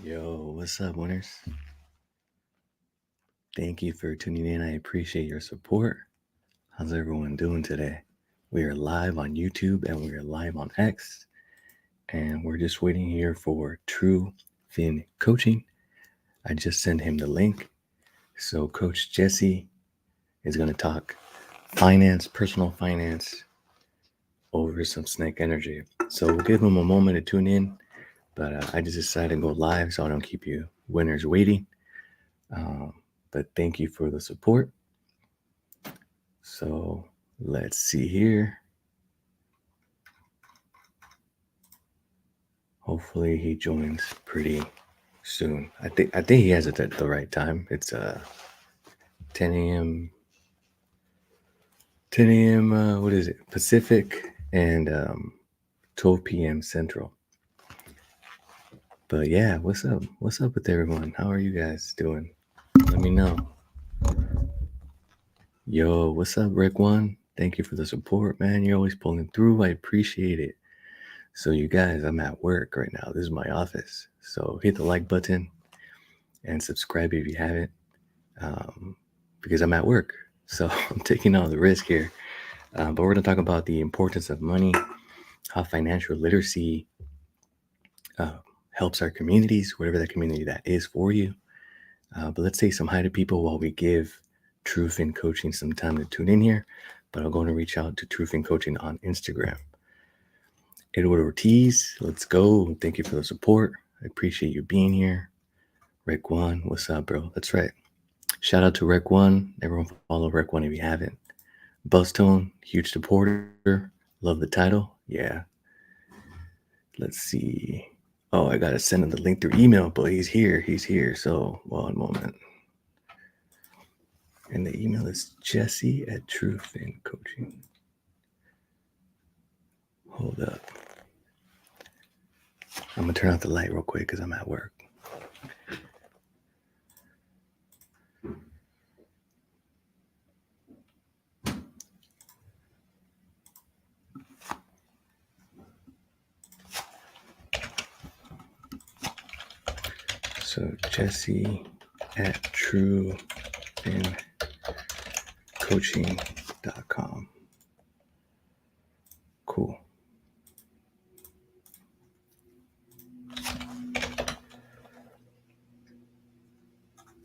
Yo, what's up, winners? Thank you for tuning in. I appreciate your support. How's everyone doing today? We are live on YouTube and we are live on X, and we're just waiting here for True Fin Coaching. I just sent him the link. So, Coach Jesse is going to talk finance, personal finance, over some snake energy. So, we'll give him a moment to tune in, but I just decided to go live so I don't keep you winners waiting. But thank you for the support. So let's see here. Hopefully he joins pretty soon. I think he has it at the right time. It's 10 a.m. 10 a.m. What is it? Pacific and 12 p.m. Central. But yeah, what's up? What's up with everyone? How are you guys doing? Let me know. Yo, what's up, Rick One? Thank you for the support, man. You're always pulling through. I appreciate it. So you guys, I'm at work right now. This is my office. So hit the like button and subscribe if you haven't, because I'm at work. So I'm taking all the risk here. But we're going to talk about the importance of money, how financial literacy helps our communities, whatever that community that is for you. But let's say some hi to people while we give True Fin Coaching some time to tune in here. But I'm going to reach out to True Fin Coaching on Instagram. Edward Ortiz, let's go. Thank you for the support. I appreciate you being here. Rick One, what's up, bro? That's right. Shout out to Rick One. Everyone follow Rick One if you haven't. Buzztone, huge supporter. Love the title. Yeah. Let's see. Oh, I gotta send him the link through email, but he's here. He's here. So 1 moment. And the email is Jesse at True Fin Coaching. Hold up. I'm gonna turn off the light real quick because I'm at work. So Jesse at truefincoaching.com. Cool.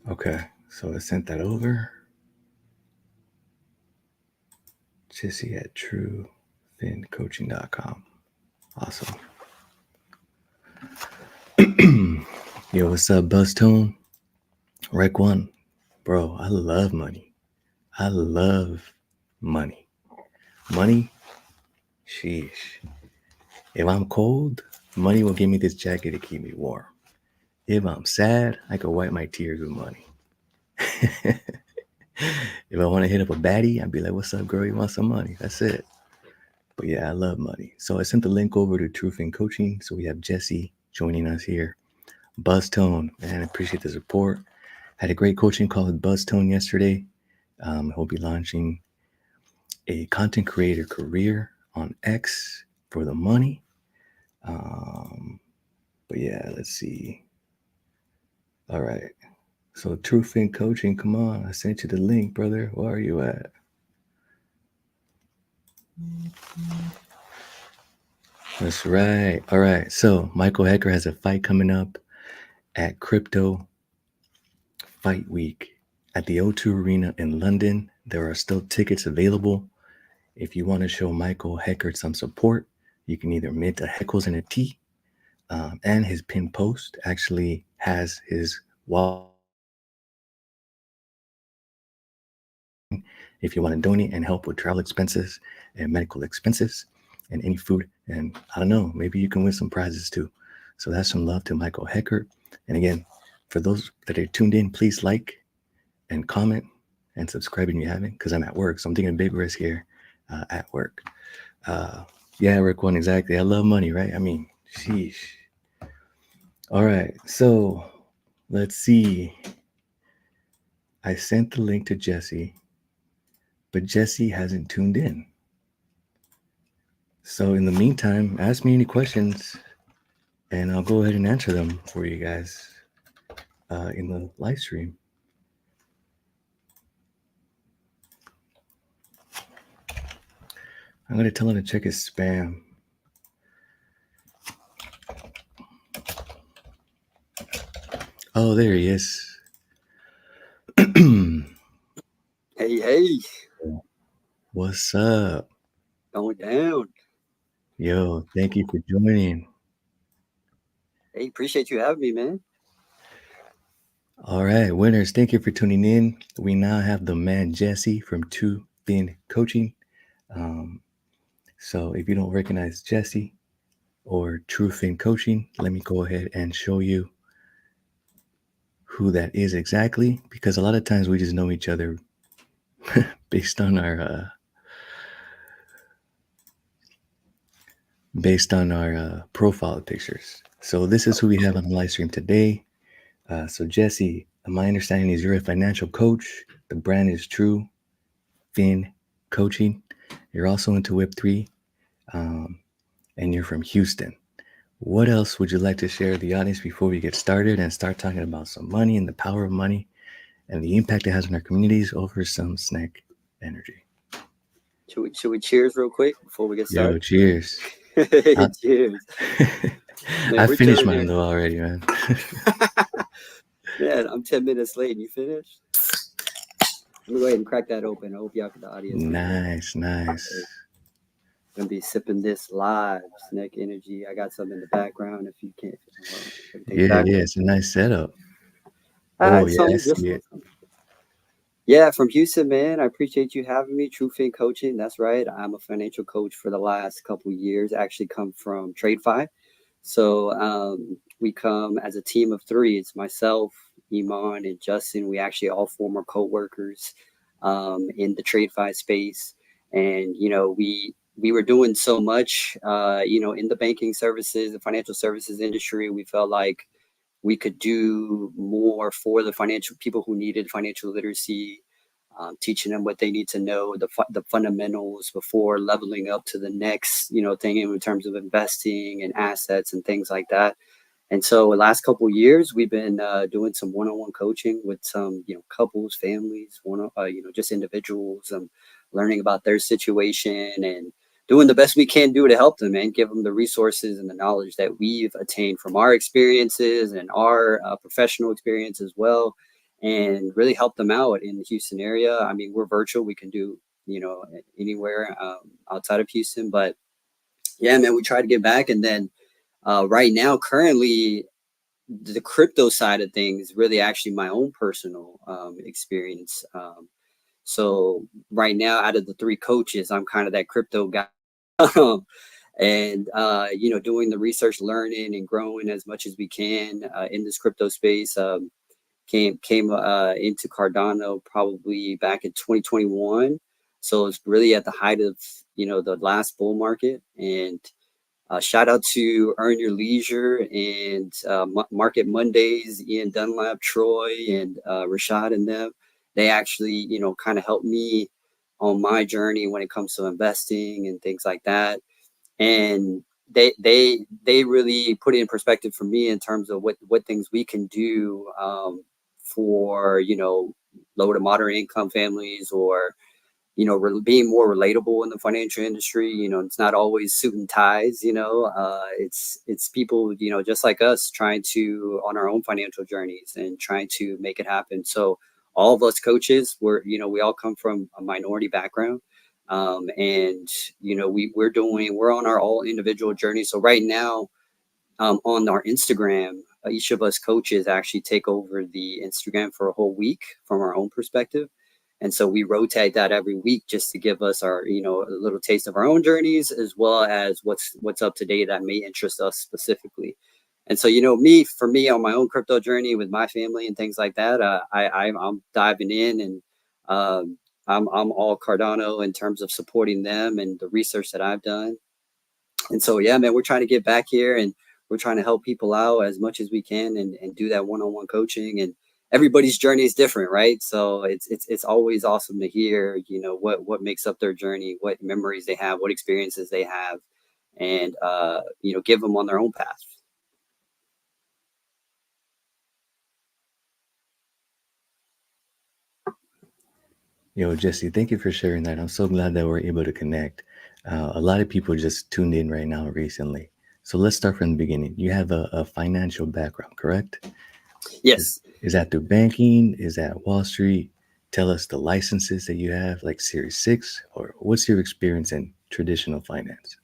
Okay, so I sent that over. Jesse at truefincoaching.com. Awesome. Yo, what's up, Buzztone? Rec One. Bro, I love money. I love money. Money? Sheesh. If I'm cold, money will give me this jacket to keep me warm. If I'm sad, I can wipe my tears with money. If I want to hit up a baddie, I'd be like, what's up, girl? You want some money? That's it. But yeah, I love money. So I sent the link over to True Fin Coaching. So we have Jesse joining us here. Buzztone, man, I appreciate the support. Had a great coaching call with Buzztone yesterday. He'll be launching a content creator career on X for the money. But yeah, let's see. All right. So True Fin Coaching, come on. I sent you the link, brother. Where are you at? That's right. All right. So Michael Hecker has a fight coming up at Crypto Fight Week at the O2 Arena in London. There are still tickets available. If you want to show Michael Hecker some support, you can either mint a Heckles and a T, and his pinned post actually has his wallet. If you want to donate and help with travel expenses and medical expenses and any food, and I don't know, maybe you can win some prizes too. So that's some love to Michael Hecker. And again, for those that are tuned in, please like and comment and subscribe if you haven't, because I'm at work. So I'm taking a big risk here at work. Yeah, Rick One, exactly. I love money, right? I mean, sheesh. All right, so let's see. I sent the link to Jesse, but Jesse hasn't tuned in. So in the meantime, ask me any questions and I'll go ahead and answer them for you guys in the live stream. I'm going to tell him to check his spam. Oh, there he is. Hey. What's up? Going down. Yo, thank you for joining. Hey, appreciate you having me, man. All right, winners, thank you for tuning in. We now have the man Jesse from Too Thin Coaching. So if you don't recognize Jesse or True Fin Coaching, let me go ahead and show you who that is exactly, because a lot of times we just know each other based on our profile pictures. So this is who we have on the live stream today. So Jesse, my understanding is you're a financial coach. The brand is True Fin Coaching. You're also into Web3, and you're from Houston. What else would you like to share with the audience before we get started and start talking about some money and the power of money and the impact it has on our communities over some snack energy? Should we cheers real quick before we get Yo, started? cheers. Cheers. Man, I we're finished chilling mine here. though already, man. Man, I'm 10 minutes late and you finished? Let me go ahead and crack that open. I hope y'all, the audience can hear. Nice. Gonna be sipping this live snack energy. I got some in the background if you can't. Everything's Yeah, background. it's a nice setup. Oh, It's yeah, I something just see it. Yeah, from Houston, man. I appreciate you having me. True Fin Coaching. That's right. I'm a financial coach for the last couple of years. Actually, come from TradeFi. So we come as a team of three. It's myself, Iman, and Justin. We actually all former co-workers in the TradeFi space, and we were doing so much, in the banking services, the financial services industry. We felt like we could do more for the financial people who needed financial literacy, teaching them what they need to know, the fundamentals before leveling up to the next, thing in terms of investing and assets and things like that. And so the last couple of years, we've been doing some one-on-one coaching with some, couples, families, just individuals, learning about their situation and doing the best we can do to help them and give them the resources and the knowledge that we've attained from our experiences and our professional experience as well, and really help them out in the Houston area. I mean, we're virtual; we can do anywhere outside of Houston, but yeah, man, we try to get back, and then right now, currently, the crypto side of things really actually my own personal experience. So right now, out of the three coaches, I'm kind of that crypto guy. And doing the research, learning, and growing as much as we can in this crypto space. Came into Cardano probably back in 2021, so it's really at the height of the last bull market. And shout out to Earn Your Leisure and Market Mondays, Ian Dunlap, Troy, and Rashad and them. They actually, kind of helped me on my journey when it comes to investing and things like that. And they really put it in perspective for me in terms of what things we can do for low to moderate income families, or being more relatable in the financial industry. It's not always suit and ties. It's people, just like us, trying to on our own financial journeys and trying to make it happen. So all of us coaches, we all come from a minority background, and we're on our all individual journey. So right now, on our Instagram, each of us coaches actually take over the Instagram for a whole week from our own perspective. And so we rotate that every week just to give us our, a little taste of our own journeys, as well as what's up to date that may interest us specifically. And so, for me on my own crypto journey with my family and things like that, I'm diving in, and I'm all Cardano in terms of supporting them and the research that I've done. And so, yeah, man, we're trying to get back here, and we're trying to help people out as much as we can, and do that one-on-one coaching. And everybody's journey is different, right? So it's always awesome to hear, what makes up their journey, what memories they have, what experiences they have, and give them on their own path. Yo, Jesse, thank you for sharing that. I'm so glad that we're able to connect. A lot of people just tuned in right now recently. So let's start from the beginning. You have a financial background, correct? Is, Yes. is that through banking? Is that Wall Street? Tell us the licenses that you have, like Series 6, or what's your experience in traditional finance?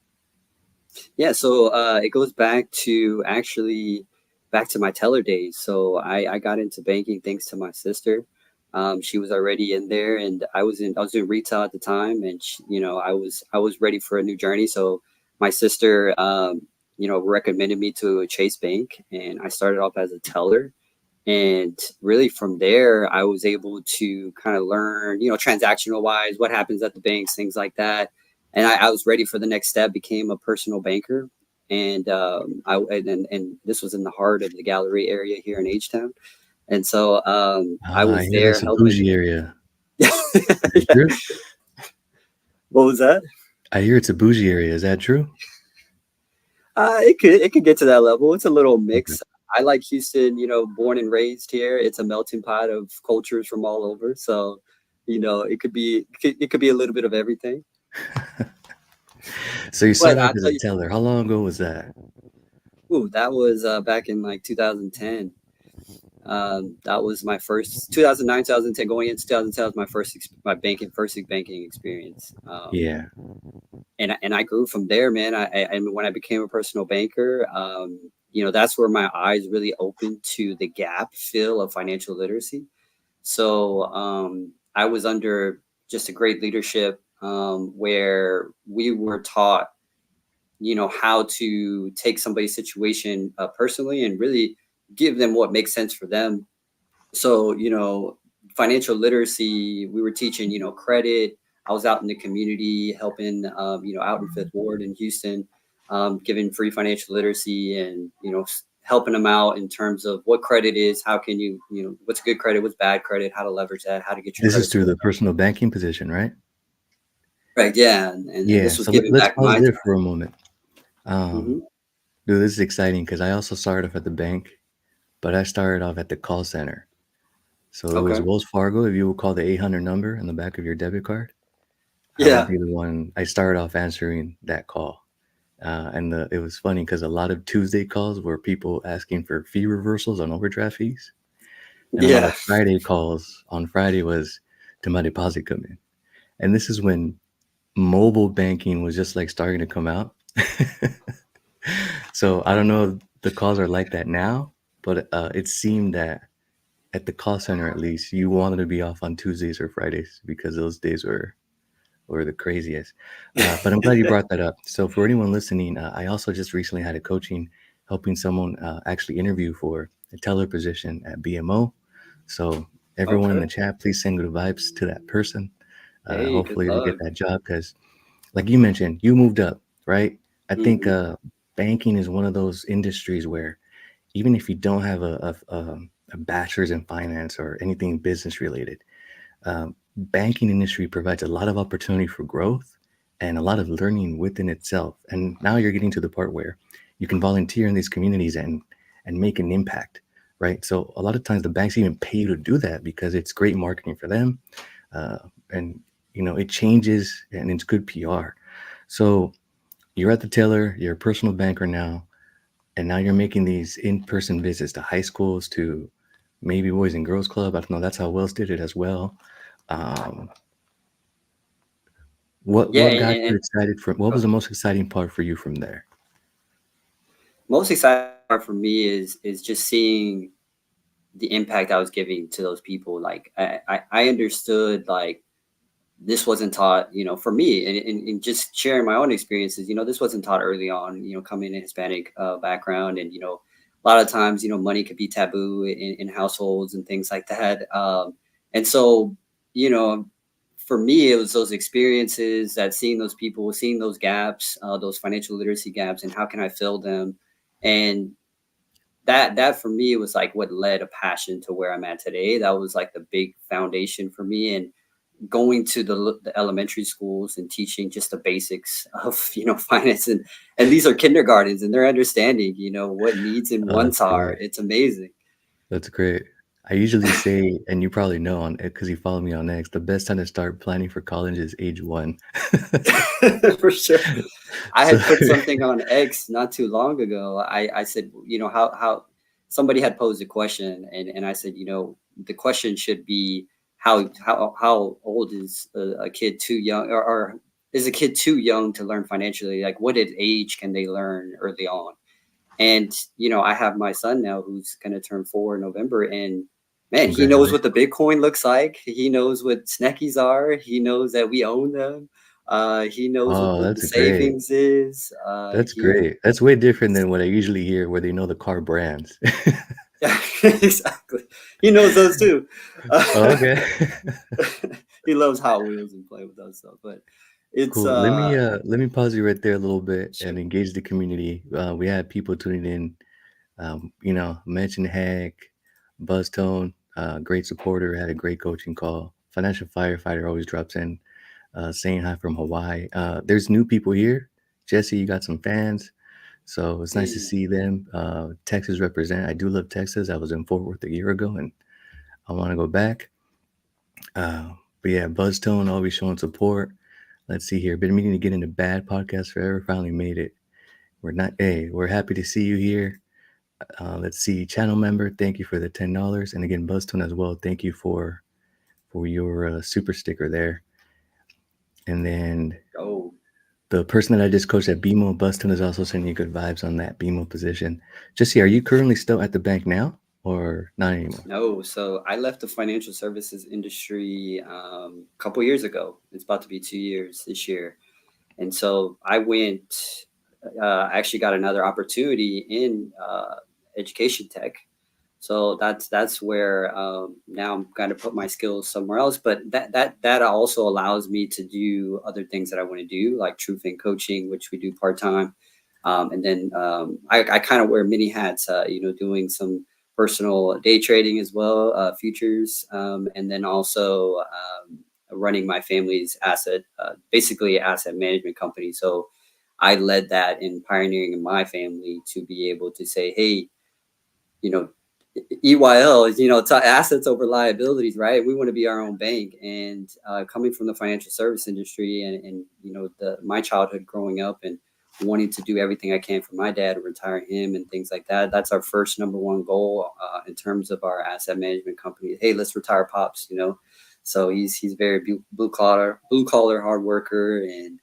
Yeah, so it goes back to my teller days. So I got into banking thanks to my sister. She was already in there, and I was doing retail at the time, and I was ready for a new journey. So my sister, recommended me to a Chase Bank, and I started off as a teller. And really from there, I was able to kind of learn, transactional wise, what happens at the banks, things like that. And I was ready for the next step, became a personal banker. And and this was in the heart of the gallery area here in H Town. And so I Ah, I was hear there that's a helping. bougie area. Is that Yeah. true? What was that? I hear it's a bougie area. Is that true? It could get to that level. It's a little Okay. mix. I like Houston, born and raised here. It's a melting pot of cultures from all over. So, it could be a little bit of everything. So you But started off I'll as tell a you, teller. How long ago was that? ooh, that was back in like 2010. That was my first 2009, 2010. Going into 2010 was my first banking experience. Yeah. And I grew from there, man. And when I became a personal banker, that's where my eyes really opened to the gap fill of financial literacy. So I was under just a great leadership where we were taught, how to take somebody's situation personally and really give them what makes sense for them. So, financial literacy, we were teaching, credit. I was out in the community helping, out in Fifth Ward in Houston, giving free financial literacy and, helping them out in terms of what credit is, how can what's good credit, what's bad credit, how to leverage that, how to get your This is credit through score the personal banking position, right? right. Yeah. And Yeah. this was So giving let's back pause my there time. for a moment. Um, Hmm. Dude, this is exciting because I also started off at the bank, but I started off at the call center. So it was Okay. Wells Fargo. If you will call the 800 number in the back of your debit card, I would Yeah. be the one. I started off answering that call. It was funny because a lot of Tuesday calls were people asking for fee reversals on overdraft fees. And a lot Yeah. of Friday calls on Friday was to my deposit come in. And this is when mobile banking was just like starting to come out. So I don't know if the calls are like that now, but it seemed that at the call center, at least, you wanted to be off on Tuesdays or Fridays because those days were the craziest. But I'm glad you brought that up. So for anyone listening, I also just recently had a coaching helping someone actually interview for a teller position at BMO. So everyone in Okay. the chat, please send good vibes to that person. Hey, good Hopefully they get luck. that job because, like you mentioned, you moved up, right? I think Hmm. banking is one of those industries where even if you don't have a bachelor's in finance or anything business related, banking industry provides a lot of opportunity for growth and a lot of learning within itself. And now you're getting to the part where you can volunteer in these communities and make an impact, right? So a lot of times the banks even pay you to do that because it's great marketing for them, uh, and it changes and it's good PR. So you're at the teller, you're a personal banker now, and now you're making these in-person visits to high schools, to maybe Boys and Girls Club. I don't know. That's how Wells did it as well. Um, Yeah. what got you And excited from? What was the most exciting part for you from there? most exciting part for me is just seeing the impact I was giving to those people. Like I understood like this wasn't taught, for me and just sharing my own experiences, this wasn't taught early on, coming in Hispanic background. And, a lot of times, money could be taboo in households and things like that. And so, you know, for me, it was those experiences that seeing those people, seeing those gaps, those financial literacy gaps, and how can I fill them? And that for me was like what led a passion to where I'm at today. That was like the big foundation for me. And going to the elementary schools and teaching just the basics of finance, and these are kindergartens, and they're understanding what needs and Oh, wants that's are. great. It's amazing. That's great. I usually say, and you probably know on because you follow me on X, the best time to start planning for college is age 1. For sure. I So had put something on X not too long ago. I said, how somebody had posed a question, and I said, the question should be how old is a kid too young, or is a kid too young to learn financially? Like, what age can they learn early on? And I have my son now who's going to turn 4 in November, and man, he knows what congratulations. the Bitcoin looks like. He knows what snackies are. He knows that we own them. He knows what Oh, the that's great. savings is. That's He great. That's way different than what I usually hear where they know the car brands. Yeah, exactly. He knows those too. Oh, okay. He loves Hot Wheels and play with those stuff. But it's Cool. Let me pause you right there a little bit and sure. engage the community. We had people tuning in. Mention Hack, Buzztone, great supporter, had a great coaching call. Financial firefighter always drops in, saying hi from Hawaii. There's new people here. Jesse, you got some fans, so it's nice to Hey, see them. Texas represent. I do love Texas. I was in Fort Worth a year ago, and I want to go back. Uh, but yeah, Buzztone always showing support. Let's see here. Been meaning to get into bad podcast forever. Finally made it. We're not. Hey, we're happy to see you here. Let's see, channel member, thank you for the $10, and again, Buzztone as well. Thank you for your super sticker there. And then oh the person that I just coached at BMO, Buzztone, is also sending you good vibes on that BMO position. Jesse, are you currently still at the bank now, or not anymore? no, so I left the financial services industry a couple years ago. It's about to be 2 years this year, and so I went. I actually got another opportunity in education tech. So that's where now I'm going to put my skills somewhere else. But that also allows me to do other things that I want to do, like TrueFin coaching, which we do part time. And then I kind of wear many hats, doing some personal day trading as well, futures, and then also running my family's basically asset management company. So I led that in pioneering in my family to be able to say, hey, you know, EYL is, it's assets over liabilities, right? We want to be our own bank. And coming from the financial service industry and my childhood growing up and wanting to do everything I can for my dad to retire him and things like that. That's our first number one goal in terms of our asset management company. Hey, let's retire pops. So he's very blue collar hard worker and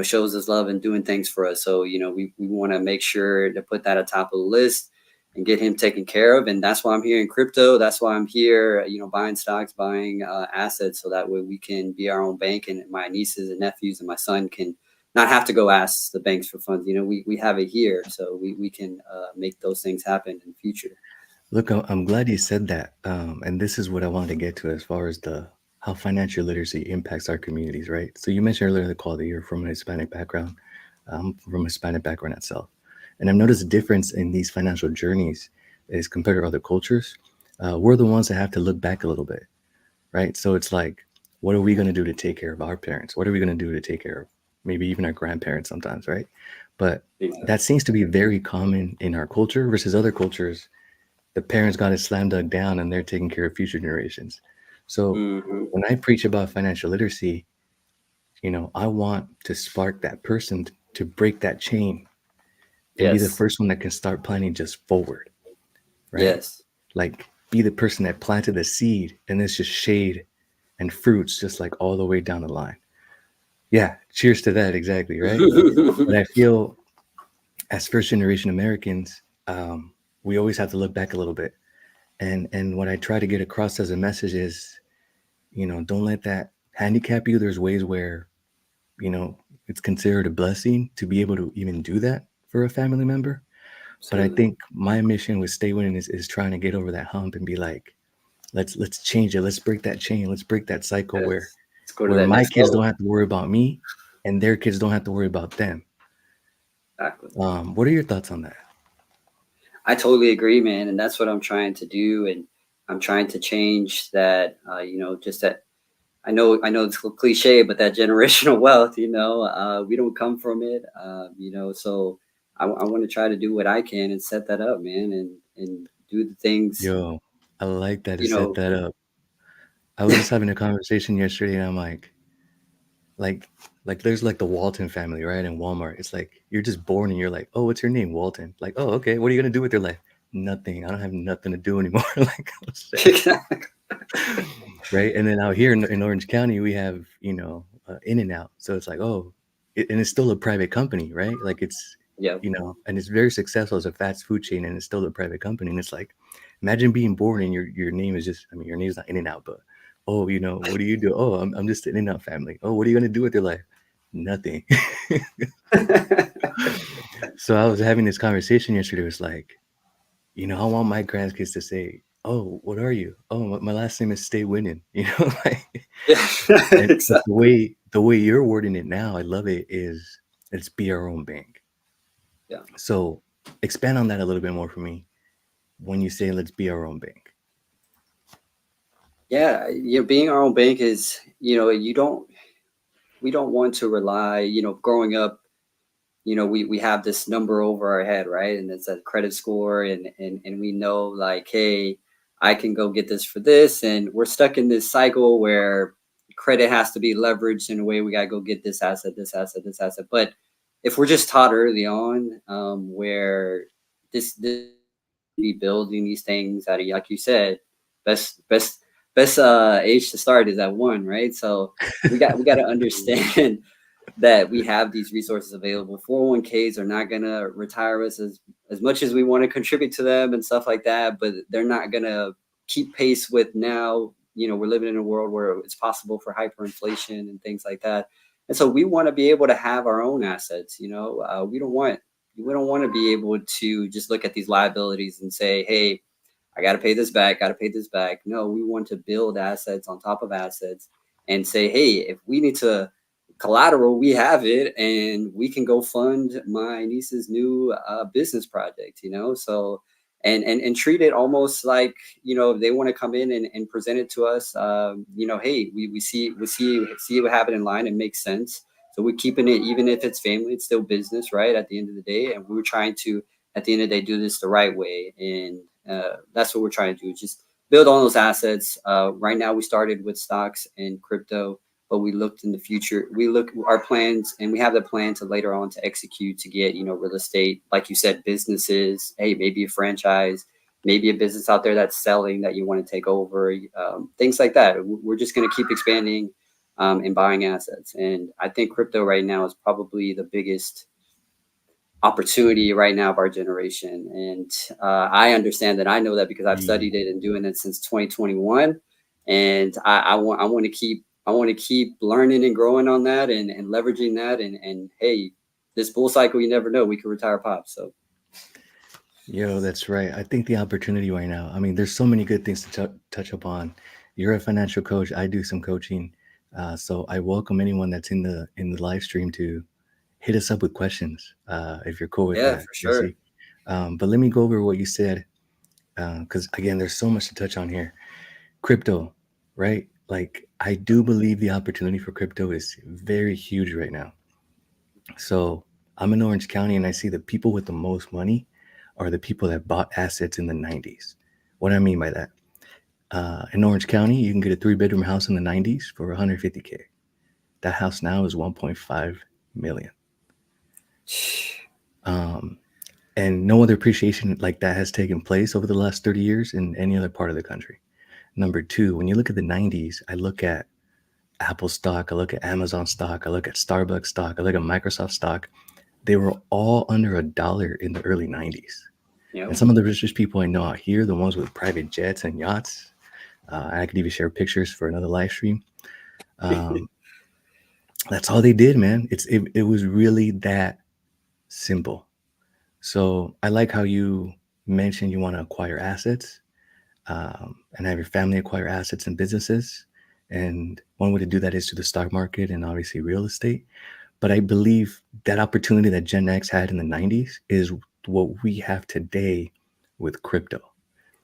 shows us love and doing things for us. So we want to make sure to put that at top of the list and get him taken care of. And that's why I'm here in crypto. That's why I'm here, buying stocks, buying assets, so that way we can be our own bank, and my nieces and nephews and my son can not have to go ask the banks for funds. We have it here, so we can make those things happen in the future. Look, I'm glad you said that, and this is what I wanted to get to as far as the how financial literacy impacts our communities, right? So you mentioned earlier in the call that you're from a Hispanic background. I'm from a Hispanic background itself, and I've noticed a difference in these financial journeys is compared to other cultures. We're the ones that have to look back a little bit, right? So it's like, what are we going to do to take care of our parents? What are we going to do to take care of maybe even our grandparents sometimes, right? But that Exactly. seems to be very common in our culture versus other cultures. The parents got it slam dunk down and they're taking care of future generations. So Hmm. when I preach about financial literacy, I want to spark that person to break that chain and be the Yes. first one that can start planning just forward, right? Yes. Like be the person that planted the seed and it's just shade and fruits just like all the way down the line. Yeah, cheers to that, exactly, right? But I feel as first generation Americans, we always have to look back a little bit. And what I try to get across as a message is, don't let that handicap you. There's ways where, you know, it's considered a blessing to be able to even do that for a family member. But I Absolutely. think my mission with Stay Winning is trying to get over that hump and be like, let's change it. Let's break that chain. Let's break that cycle where Yes. Let's go to where that my next kids don't level. have to worry about me and their kids don't have to worry about them. Exactly. What are your thoughts on that? I totally agree, man, and that's what I'm trying to do, and I'm trying to change that. Just that I know it's a cliche, but that generational wealth, we don't come from it, so I want to try to do what I can and set that up, man, and do the things Yo. I like that to You set know, that up. I was just having a conversation yesterday, and I'm like, like there's like the Walton family, right? In Walmart, it's like you're just born, and you're like, oh, what's your name, Walton? Like, oh, okay. What are you gonna do with your life? Nothing. I don't have nothing to do anymore. Like I was saying, right? And then out here in Orange County, we have In and Out, so it's like, oh, and it's still a private company, right? Like it's yeah. and it's very successful as a fast food chain, and it's still a private company. And it's like, imagine being born and your name is just, I mean, your name's not In and Out, but oh, what do you do? Oh, I'm just an In and Out family. Oh, what are you gonna do with your life? Nothing. So I was having this conversation yesterday. It was like, I want my grandkids to say, "Oh, what are you? Oh, my last name is Stay Winning." Like, Yeah, but the exactly. way you're wording it now, I love it. Is let's be our own bank. Yeah. So expand on that a little bit more for me when you say let's be our own bank. Yeah, being our own bank is, we don't want to rely, growing up, we have this number over our head, right? And it's a credit score, and we know like, hey, I can go get this for this, and we're stuck in this cycle where credit has to be leveraged in a way. We gotta go get this asset, this asset, this asset. But if we're just taught early on, where this be building these things at a, like you said, best best best age to start is at one, right? So we got to understand that we have these resources available. 401ks are not gonna retire us as much as we want to contribute to them and stuff like that, but they're not gonna keep pace with now. We're living in a world where it's possible for hyperinflation and things like that. And so we want to be able to have our own assets. We don't want to be able to just look at these liabilities and say, hey, I got to pay this back, got to pay this back. No, we want to build assets on top of assets and say, hey, if we need to collateral, we have it, and we can go fund my niece's new business project. So, and treat it almost like, if they want to come in and present it to us, hey, we see what happened in line. It makes sense. So we're keeping it, even if it's family, it's still business, right? At the end of the day, and we were trying to, at the end of the day, do this the right way, and that's what we're trying to do. Just build on those assets. Right now, we started with stocks and crypto, but we looked in the future. We look our plans, and we have the plan to later on to execute to get real estate, like you said, businesses. Hey, maybe a franchise, maybe a business out there that's selling that you want to take over, things like that. We're just going to keep expanding and buying assets, and I think crypto right now is probably the biggest opportunity right now of our generation. And I understand that. I know that because I've studied it and doing it since 2021. And I want to keep learning and growing on that, and leveraging that. And hey, this bull cycle, you never know. We could retire pop. So That's right. I think the opportunity right now, I mean, there's so many good things to touch upon. You're a financial coach. I do some coaching. So I welcome anyone that's in the live stream to hit us up with questions, if you're cool with yeah, that, for sure. Jesse. But let me go over what you said, because again, there's so much to touch on here. Crypto, right? Like, I do believe the opportunity for crypto is very huge right now. So I'm in Orange County, and I see the people with the most money are the people that bought assets in the 90s. What do I mean by that? In Orange County, you can get a 3-bedroom house in the 90s for 150K. That house now is 1.5 million. Um, and no other appreciation like that has taken place over the last 30 years in any other part of the country. Number two, when you look at the 90s, I look at Apple stock, I look at Amazon stock, I look at Starbucks stock, I look at Microsoft stock. They were all under $1 in the early 90s. Yep. And some of the richest people I know out here, the ones with private jets and yachts, I could even share pictures for another live stream. Um, that's all they did, man. It was really that simple. So I like how you mentioned you want to acquire assets, and have your family acquire assets and businesses. And one way to do that is through the stock market and obviously real estate. But I believe that opportunity that Gen X had in the 90s is what we have today with crypto.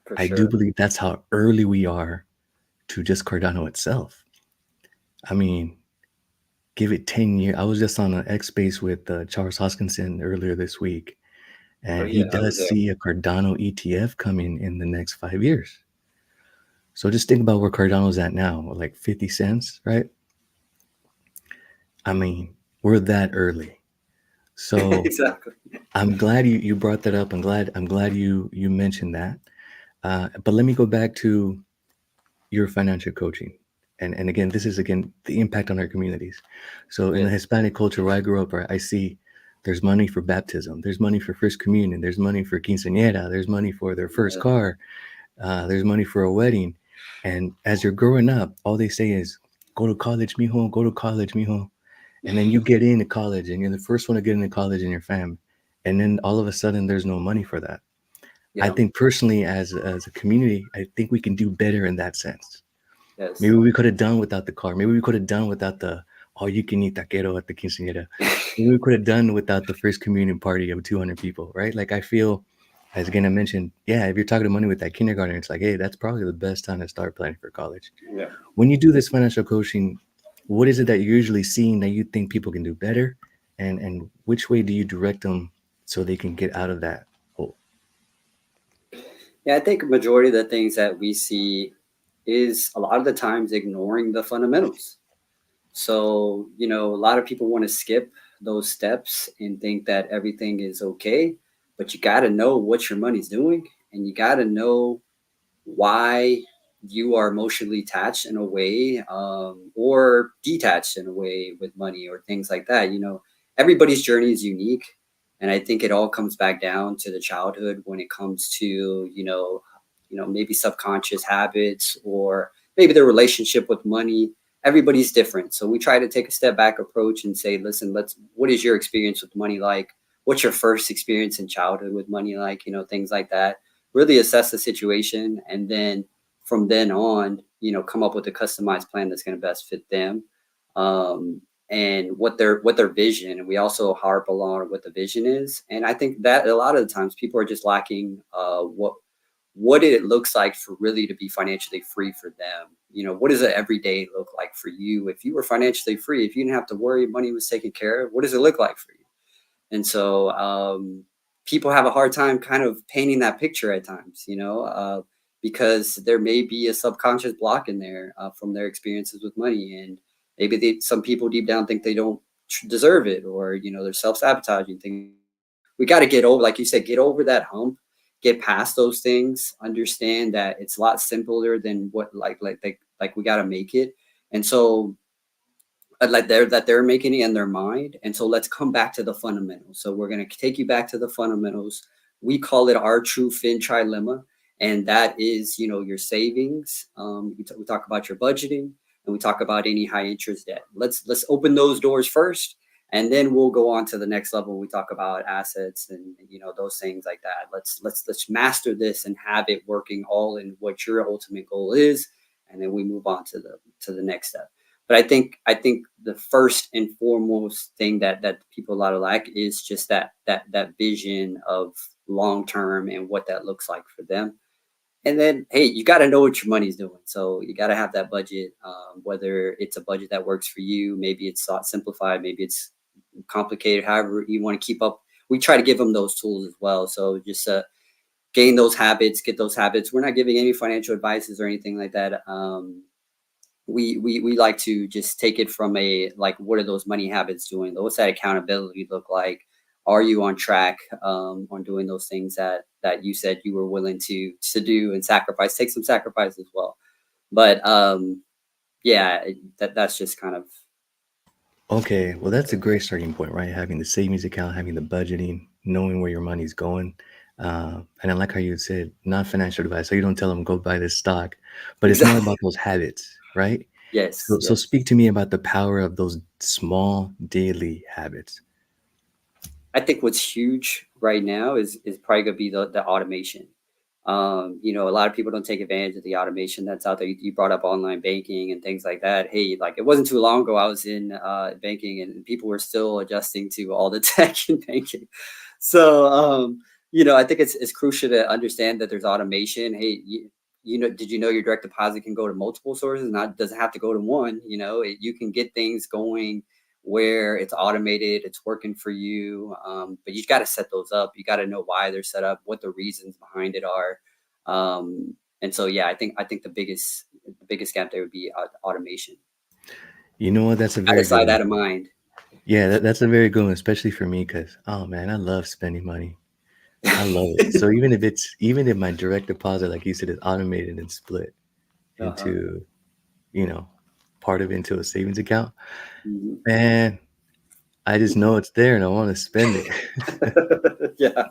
For I do sure. believe that's how early we are to just Cardano itself. I mean, give it 10 years. I was just on an X space with Charles Hoskinson earlier this week, Oh and he yeah, I was does there. see a Cardano ETF coming in the next 5 years. So just think about where Cardano's at now, like 50 cents, right? I mean, we're that early. So Exactly. I'm glad you brought that up. I'm glad you mentioned that. But let me go back to your financial coaching. And again, this is again the impact on our communities. So in the Yes. Hispanic culture where I grew up, right, I see there's money for baptism, there's money for first communion, there's money for quinceañera, there's money for their first Yeah. car, there's money for a wedding. And as you're growing up, all they say is, go to college, mijo, go to college, mijo. And then you get into college and you're the first one to get into college in your fam. And then all of a sudden there's no money for that. I Yeah. think personally, as a community, I think we can do better in that sense. Maybe Yes. we could have done without the car. Maybe we could have done without the all you can eat taquero at the quinceañera. Maybe we could have done without the first communion party of 200 people, right? Like I feel, as again I mentioned, yeah, if you're talking to money with that kindergarten, it's like, hey, that's probably the best time to start planning for college. Yeah. When you do this financial coaching, what is it that you're usually seeing that you think people can do better, and which way do you direct them so they can get out of that hole? Yeah, I think a majority of the things that we see is a lot of the times ignoring the fundamentals. So, a lot of people want to skip those steps and think that everything is okay, but you got to know what your money's doing, and you got to know why you are emotionally attached in a way, or detached in a way with money or things like that. Everybody's journey is unique. And I think it all comes back down to the childhood when it comes to, maybe subconscious habits or maybe their relationship with money. Everybody's different. So we try to take a step back approach and say, listen, what is your experience with money like? What's your first experience in childhood with money like? Things like that, really assess the situation, and then from then on, come up with a customized plan that's going to best fit them, um, and what their vision. And we also harp a lot on what the vision is. And I think that a lot of the times people are just lacking what it looks like for really to be financially free for them. What does an everyday look like for you? If you were financially free, if you didn't have to worry, money was taken care of, what does it look like for you? And so people have a hard time kind of painting that picture at times, because there may be a subconscious block in there from their experiences with money. And maybe some people deep down think they don't deserve it, or, they're self sabotaging things. We got to get over, like you said, get over that hump, get past those things, understand that it's a lot simpler than what, like we got to make it. And so like they're making it in their mind. And so let's come back to the fundamentals. So we're going to take you back to the fundamentals. We call it our true fin trilemma, and that is, your savings. We talk about your budgeting, and we talk about any high interest debt. Let's open those doors first, and then we'll go on to the next level. We talk about assets and those things like that. Let's master this and have it working all in what your ultimate goal is, and then we move on to the next step. But I think the first and foremost thing that people a lot of lack is just that vision of long term and what that looks like for them. And then, hey, you got to know what your money's doing. So you got to have that budget, whether it's a budget that works for you. Maybe it's not simplified, maybe it's complicated. However you want to keep up, we try to give them those tools as well. So just gain those habits, get those habits. We're not giving any financial advices or anything like that. We like to just take it from a, like, what are those money habits doing? What's that accountability look like? Are you on track on doing those things that you said you were willing to do and sacrifice? Take some sacrifice as well. But yeah, that's just kind of Okay, well, that's a great starting point, right? Having the savings account, having the budgeting, knowing where your money's going. And I like how you said not financial advice. So you don't tell them go buy this stock, but it's more exactly. about those habits, right? Yes, So yes. speak to me about the power of those small daily habits. I think what's huge right now is probably gonna be the automation. A lot of people don't take advantage of the automation that's out there. You brought up online banking and things like that. Hey, like, it wasn't too long ago I was in banking, and people were still adjusting to all the tech in banking. So I think it's crucial to understand that there's automation. Hey, did you know your direct deposit can go to multiple sources? Not doesn't have to go to one. You can get things going where it's automated, it's working for you. But you got to set those up. You got to know why they're set up, what the reasons behind it are. And so yeah, I think the biggest gap there would be automation. You know what? That's a Out very of good sight, one. out of mind. Yeah, that's a very good one, especially for me, because oh man, I love spending money. I love it. So even if my direct deposit, like you said, is automated and split Uh-huh. into, you know, part of it into a savings account, Mhm. man, I just know it's there and I want to spend it. Yeah.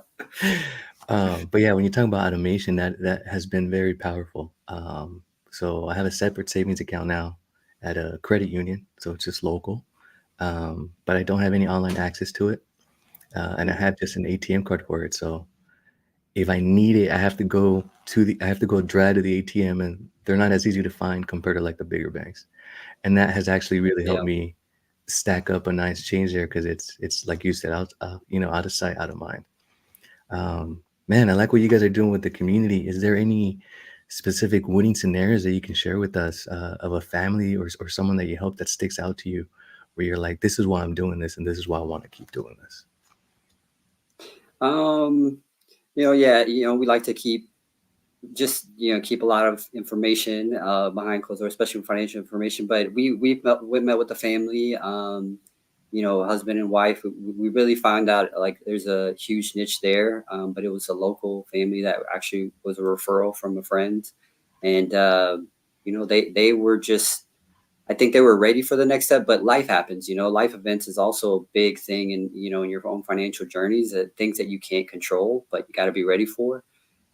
But yeah, when you talk about automation, that has been very powerful. So I have a separate savings account now at a credit union, so it's just local. But I don't have any online access to it, and I Mhm. have just an ATM card for it. So if I need it, I have to go drive to the ATM, and they're not as easy to find compared to like the bigger banks. And that has actually really helped Yeah. me stack up a nice change there because it's like you said, out out of sight, out of mind. Man, I like what you guys are doing with the community. Is there any specific winning scenarios that you can share with us of a family or someone that you help that sticks out to you, where you're like, this is why I'm doing this, and this is why I want to keep doing this? Um, yeah, we like to keep a lot of information behind closed doors, especially financial information. But we met with the family, husband and wife. We really found out like there's a huge niche there, but it was a local family that actually was a referral from a friend, and they were just. I think they were ready for the next step, but life happens. Life events is also a big thing in your own financial journeys, things that you can't control, but you got to be ready for.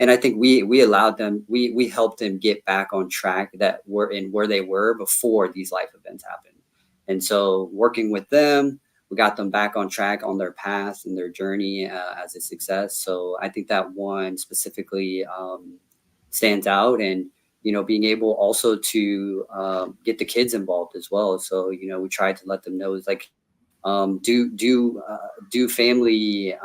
And I think we allowed them, we helped them get back on track that were in where they were before these life events happened. And so working with them, we got them back on track on their path and their journey as a success. So I think that one specifically stands out. And being able also to get the kids involved as well. So we tried to let them know it's like do family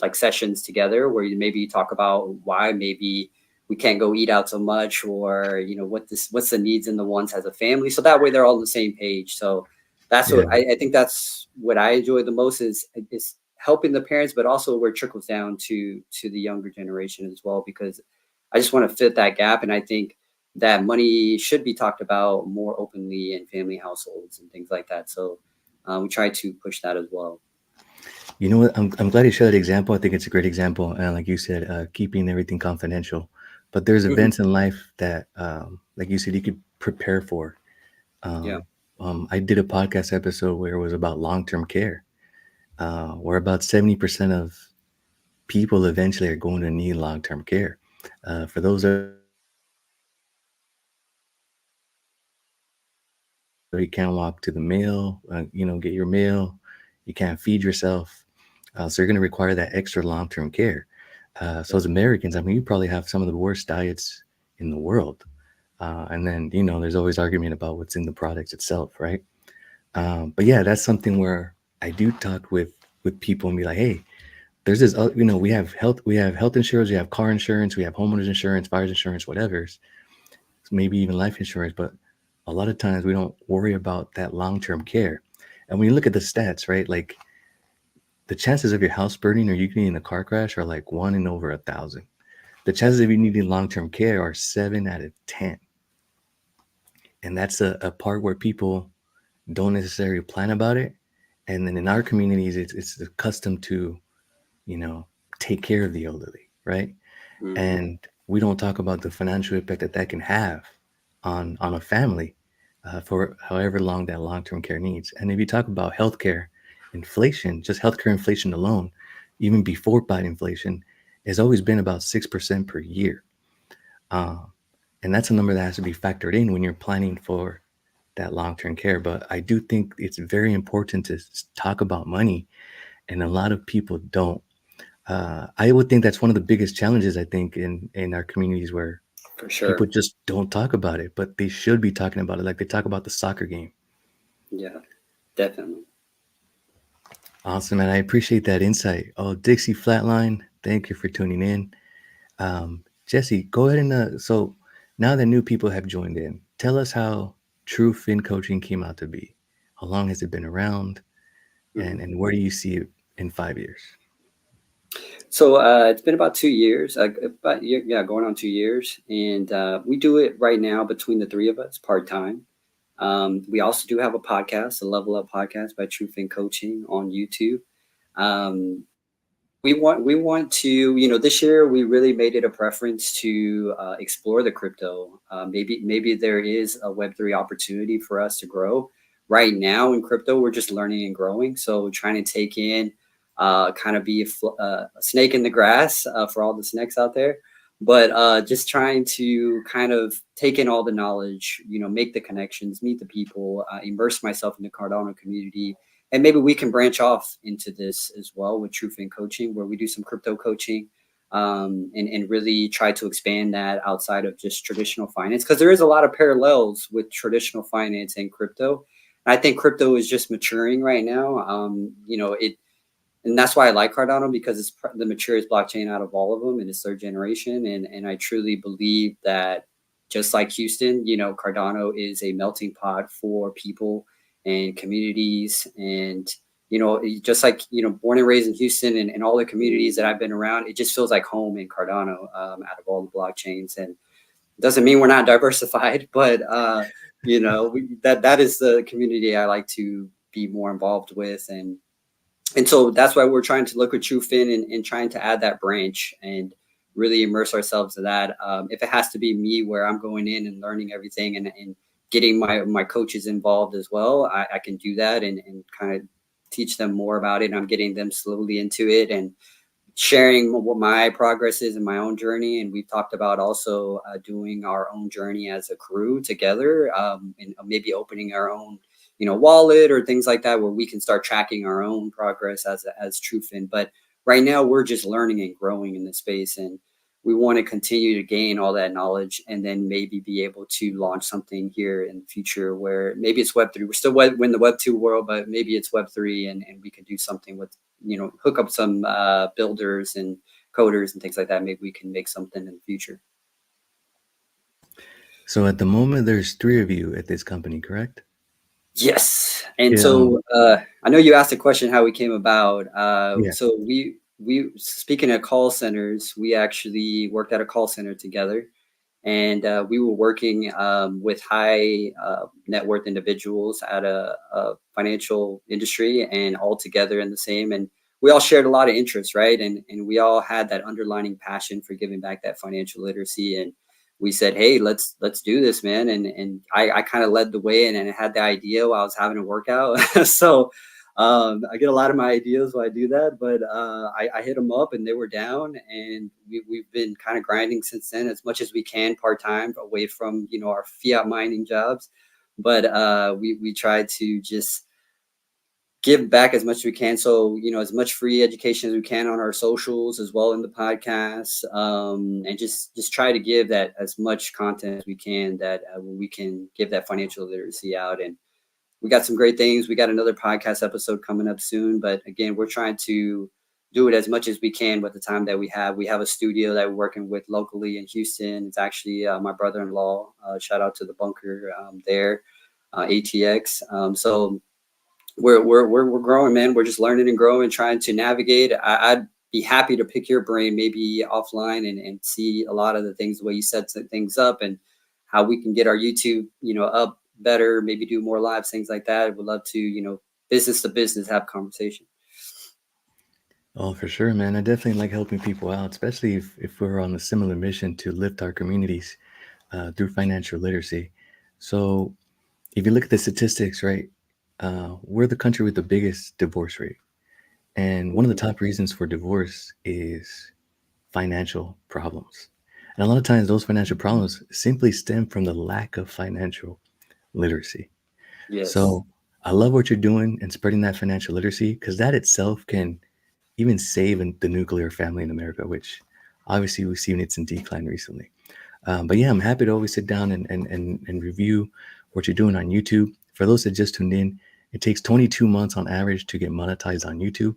like sessions together where you maybe talk about why maybe we can't go eat out so much, or what's the needs and the wants as a family, so that way they're all on the same page. So that's Yeah. what I think that's what I enjoy the most is helping the parents, but also where it trickles down to the younger generation as well, because I just want to fit that gap. And I think that money should be talked about more openly in family households and things like that. So we try to push that as well. You know what? I'm glad you shared that example. I think it's a great example. And like you said, keeping everything confidential. But there's Mhm. events in life that, like you said, you could prepare for. Yeah. Um, I did a podcast episode where it was about long term care, where about 70% of people eventually are going to need long term care. For those that you can't walk to the mail, get your mail, you can't feed yourself. So you're going to require that extra long term care. So Yeah. as Americans, I mean, you probably have some of the worst diets in the world. And then, there's always argument about what's in the products itself, right? But yeah, that's something where I do talk with people and be like, hey, there's this, we have health insurance, we have car insurance, we have homeowners insurance, fires insurance, whatever, maybe even life insurance. But a lot of times we don't worry about that long term care. And when you look at the stats, right, like the chances of your house burning or you getting in a car crash are like 1 in over 1,000. The Yeah. chances of you needing long term care are 7 out of 10. And that's a part where people don't necessarily plan about it. And then in our communities, it's accustomed to, you know, take care of the elderly, right? Mhm. And we don't talk about the financial impact that can have on a family for however long that long term care needs. And if you talk about healthcare inflation, just healthcare inflation alone, even before Biden inflation, has always been about 6% per year. Um, and that's a number that has to be factored in when you're planning for that long term care. But I do think it's very important to talk about money, and a lot of people don't. I would think that's one of the biggest challenges, I think, in our communities where For people sure. just don't talk about it, but they should be talking about it like they talk about the soccer game. Yeah, definitely. Awesome, man. I appreciate that insight. Oh, Dixie Flatline, thank you for tuning in. Jesse, go ahead and so now that new people have joined in, tell us how True Fin Coaching came out to be. How long has it been around, Mhm. and where do you see it in 5 years? So it's been about 2 years, yeah, going on 2 years, and we do it right now between the three of us part time. We also do have a podcast, a Level Up podcast by Truth in Coaching on YouTube. Um, we want to, this year we really made it a preference to explore the crypto. Maybe there is a Web3 opportunity for us to grow. Right now in crypto, we're just learning and growing, so we're trying to take in, kind of be a snake in the grass for all the snakes out there, but just trying to kind of take in all the knowledge, make the connections, meet the people, immerse myself in the Cardano community, and maybe we can branch off into this as well with TrueFin Coaching, where we do some crypto coaching, and really try to expand that outside of just traditional finance, because there is a lot of parallels with traditional finance and crypto. And I think crypto is just maturing right now. And that's why I like Cardano, because it's the maturest blockchain out of all of them, and it's third generation. And I truly believe that, just like Houston, Cardano is a melting pot for people and communities. And just like, born and raised in Houston, and all the communities that I've been around, it just feels like home in Cardano, out of all the blockchains. And it doesn't mean we're not diversified, but that is the community I like to be more involved with. And so that's why we're trying to look at TrueFin, and trying to add that branch and really immerse ourselves in that. If it has to be me, where I'm going in and learning everything, and getting my coaches involved as well, I can do that, and kind of teach them more about it. And I'm getting them slowly into it, and sharing what my progress is in my own journey. And we've talked about also doing our own journey as a crew together, and maybe opening our own, wallet or things like that, where we can start tracking our own progress as TrueFin. But right now we're just learning and growing in the space, and we want to continue to gain all that knowledge, and then maybe be able to launch something here in the future, where maybe it's Web3. We're still in the Web2 world, but maybe it's Web3, and we can do something with, hook up some builders and coders and things like that. Maybe we can make something in the future. So at the moment, there's three of you at this company, correct? Yes. And Yeah. so I know you asked a question how we came about. Yeah. So we speaking of call centers, we actually worked at a call center together, and we were working with high net worth individuals at a financial industry, and all together in the same. And we all shared a lot of interests, right? And we all had that underlining passion for giving back that financial literacy. And we said, hey, let's do this, man. And I kind of led the way, and I had the idea while I was having a workout. So I get a lot of my ideas while I do that, but I hit them up, and they were down, and we've been kind of grinding since then, as much as we can part time, away from our fiat mining jobs. But we try to just give back as much as we can. So, as much free education as we can on our socials, as well in the podcast, and just try to give that as much content as we can, that we can give that financial literacy out. And we got some great things. We got another podcast episode coming up soon, but again, we're trying to do it as much as we can with the time that we have. We have a studio that we're working with locally in Houston. It's actually my brother-in-law. Shout out to the bunker there, ATX. So we're growing, man. We're just learning and growing, trying to navigate. I'd be happy to pick your brain maybe offline, and see a lot of the things, the way you set things up, and how we can get our YouTube, up better, maybe do more lives, things like that. I would love to, business to business, have conversation. Oh, for sure, man. I definitely like helping people out, especially if we're on a similar mission to lift our communities through financial literacy. So if you look at the statistics, right, we're the country with the biggest divorce rate. And one of the Mhm. top reasons for divorce is financial problems. And a lot of times those financial problems simply stem from the lack of financial literacy. Yes. So I love what you're doing and spreading that financial literacy, because that itself can even save the nuclear family in America, which obviously we've seen it's in decline recently. But yeah, I'm happy to always sit down and review what you're doing on YouTube. For those that just tuned in, it takes 22 months on average to get monetized on YouTube.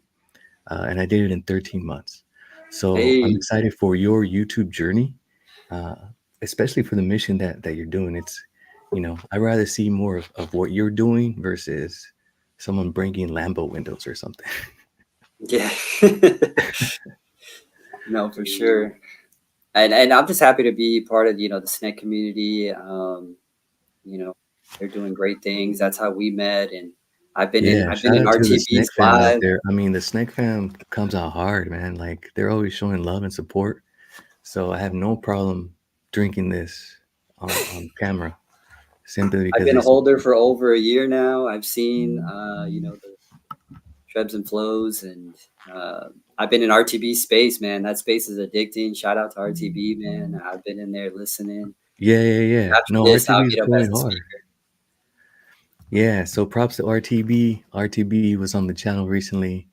And I did it in 13 months. So I'm Hey. excited for your YouTube journey, uh, especially for the mission that you're doing. I'd rather see more of what you're doing versus someone bringing Lambo windows or something. Yeah. No, for sure. And I'm just happy to be part of, the SNEC community. You know, they're doing great things. That's how we met. And Yeah, I've been shout in out to the RTBs Snake fam out live. there. I mean, the Snake fam comes out hard, man. Like they're always showing love and support. So I have no problem drinking this on camera simply I've because been they a holder support. for over a year now. I've seen, the Trebs and Flows, and I've been in RTB space, man. That space is addicting. Shout out to RTB, man. I've been in there listening. Yeah, yeah, yeah. After No, this, I'll RTB is get up as going a hard. speaker. Yeah, so props to RTB. RTB was on the channel recently.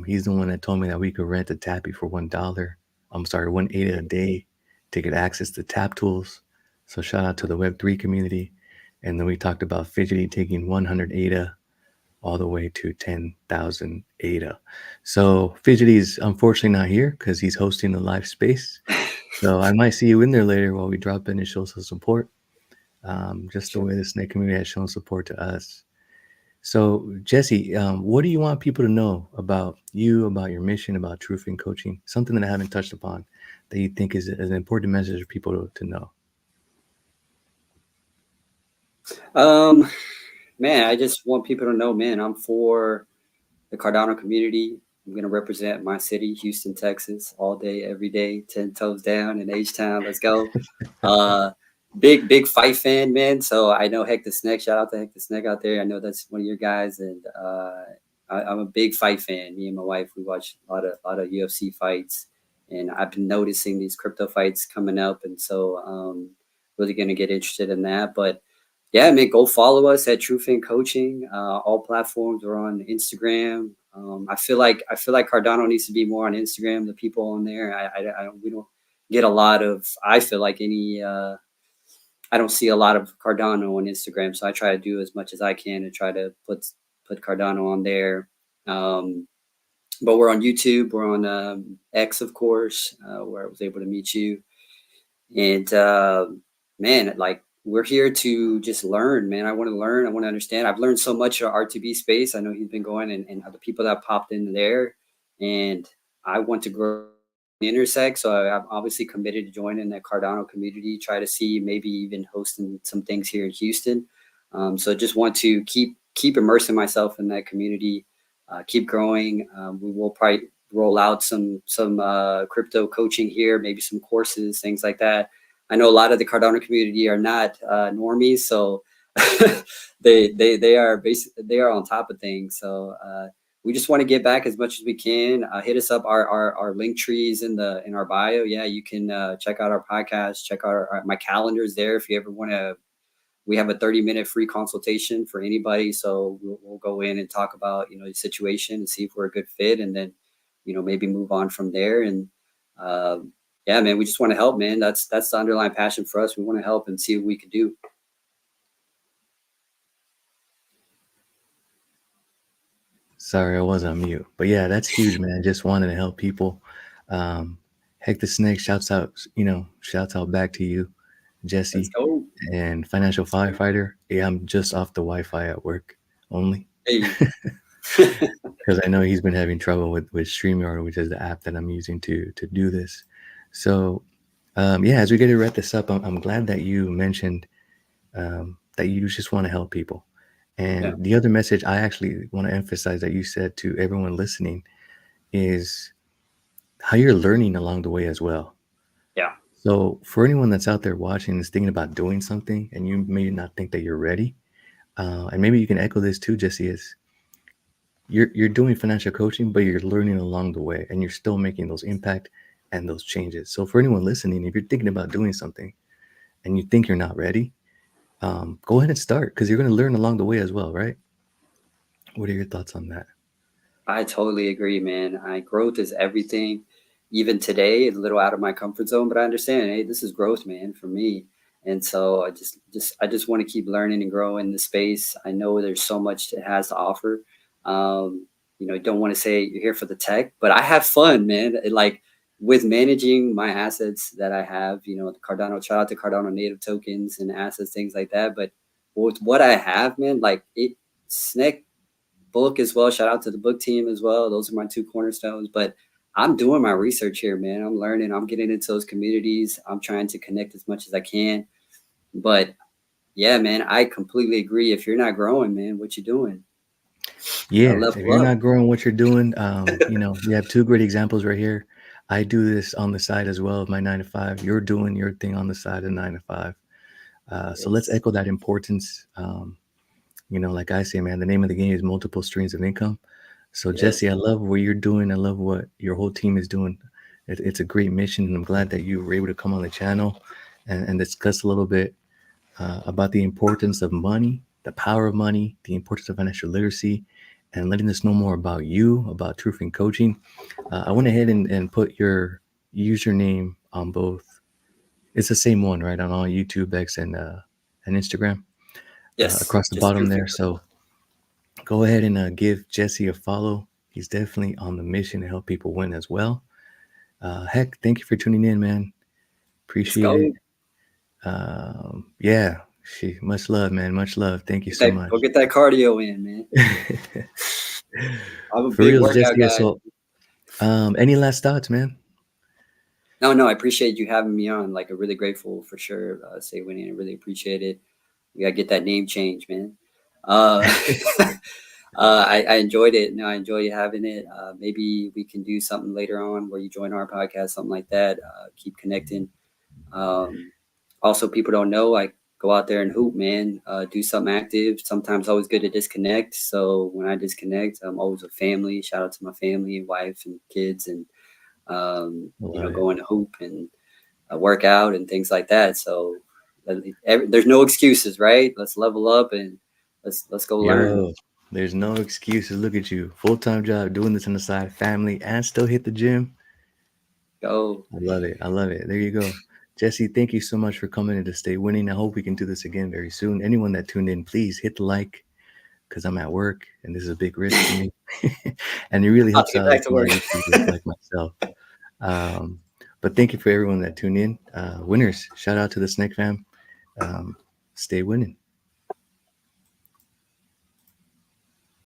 He's the one that told me that we could rent a tappy for $1. I'm sorry, 1 ADA a day to get access to tap tools. So shout out to the Web3 community. And then we talked about Fidgety taking 100 ADA all the way to 10,000 ADA. So Fidgety's unfortunately not here because he's hosting the live space. So I might see you in there later while we drop in and show some support. Just the Sure. way the Snake community has shown support to us. So, Jesse, what do you want people to know about you, about your mission, about Truthing Coaching? Something that I haven't touched upon that you think is an important message for people to know. Um, Man, I just want people to know, man, I'm for the Cardano community. I'm going to represent my city, Houston, Texas, all day, every day, 10 toes down in H-Town. Let's go. Uh, big fight fan, man. So I know Heck the Snake. Shout out to Heck the Snake out there. I know that's one of your guys. And I'm a big fight fan. Me and my wife, we watch a lot of UFC fights. And I've been noticing these crypto fights coming up. And so really going to get interested in that. But yeah, man, go follow us at Truefin Coaching. All platforms are on Instagram. I feel like Cardano needs to be more on Instagram. The people on there, we don't get a lot of. I feel like any. I don't see a lot of Cardano on Instagram, so I try to do as much as I can to try to put Cardano on there. Um, but we're on YouTube. We're on X, of course, where I was able to meet you. And man, like we're here to just learn, man. I want to learn. I want to understand. I've learned so much of RTB space. I know he's been going and other people that popped in there. And I want to grow and intersect. So I'm obviously committed to joining the Cardano community, try to see maybe even hosting some things here in Houston. So I just want to keep immersing myself in that community, keep growing. We will probably roll out some crypto coaching here, maybe some courses, things like that. I know a lot of the Cardano community are not normies, so they are on top of things. So we just want to get back as much as we can. Hit us up. Our link trees in our bio. Yeah, you can check out our podcast. Check out my calendars there if you ever want to. We have a 30-minute free consultation for anybody. So we'll go in and talk about, the situation and see if we're a good fit, and then, maybe move on from there. And yeah, man, we just want to help, man. That's the underlying passion for us. We want to help and see what we can do. Sorry, I was on mute. But yeah, that's huge, man. Just wanted to help people. Um, Heck the Snake shouts out back to you, Let's Jesse, go. and Financial Firefighter. Yeah, I'm just off the Wi-Fi at work only Hey. because I know he's been having trouble with StreamYard, which is the app that I'm using to do this. So yeah, as we get to wrap this up, I'm glad that you mentioned that you just want to help people. Yeah. And the other message I actually want to emphasize that you said to everyone listening is how you're learning along the way as well. Yeah. So for anyone that's out there watching and is thinking about doing something and you may not think that you're ready, and maybe you can echo this too, Jesse, is you're doing financial coaching, but you're learning along the way and you're still making those impact and those changes. So for anyone listening, if you're thinking about doing something and you think you're not ready, go ahead and start because you're going to learn along the way as well, right? What are your thoughts on that? I totally agree, man. Growth is everything. Even today, a little out of my comfort zone, but I understand. Hey, this is growth, man, for me. And so I just want to keep learning and growing in the space. I know there's so much it has to offer. Don't want to say you're here for the tech, but I have fun, man. Like with managing my assets that I have, the Cardano, shout out to Cardano native tokens and assets, things like that. But with what I have, man, like Snick book as well. Shout out to the book team as well. Those are my two cornerstones. But I'm doing my research here, man. I'm learning. I'm getting into those communities. I'm trying to connect as much as I can. But yeah, man, I completely agree. If you're not growing, man, what you doing? Gotta Yeah, if level you're up. not growing what you're doing, we have two great examples right here. I do this on the side as well of my 9 to 5. You're doing your thing on the side of 9 to 5. So let's Yes. echo that importance. Like I say, man, the name of the game is multiple streams of income. So Yes. Jesse, I love what you're doing. I love what your whole team is doing. It's a great mission, and I'm glad that you were able to come on the channel and discuss a little bit about the importance of money, the power of money, the importance of financial literacy, and letting us know more about you, about Truth in Coaching. I went ahead and put your username on both. It's the same one, right? On all YouTube, X, and Instagram Yes. across the Just bottom truth there. and So go ahead and give Jesse a follow. He's definitely on the mission to help people win as well. Heck, thank you for tuning in, man. let's Appreciate it. go. Yeah, much love, man. Much love. Thank you so Go much. get that cardio in, man. I'm a For big real, workout Jesse. guy. So, any last thoughts, man? No, no, I appreciate you having me on. Like, I'm really grateful for sure. Say winning, I really appreciate it. We gotta get that name change, man. Uh, I enjoyed it. No, I enjoy having it. Maybe we can do something later on where you join our podcast, something like that. Keep connecting. Um, Also, people don't know, like, go out there and hoop, man. Do something active. Sometimes always good to disconnect. So when I disconnect, I'm always with family. Shout out to my family, wife, and kids, and Love it. going to hoop and work out and things like that. So there's no excuses, right? Let's level up and let's go learn. Yo, there's no excuses. Look at you, full-time job, doing this on the side, family, and still hit the gym. Go. I love it. I love it. There you go. Jesse, thank you so much for coming in to stay winning. I hope we can do this again very soon. Anyone that tuned in, please hit the like because I'm at work and this is a big risk for me. And it really About to helps get out a back to lot work. of YouTubers like myself. Um, but thank you for everyone that tuned in. Winners, shout out to the Snake fam. Um, Stay winning.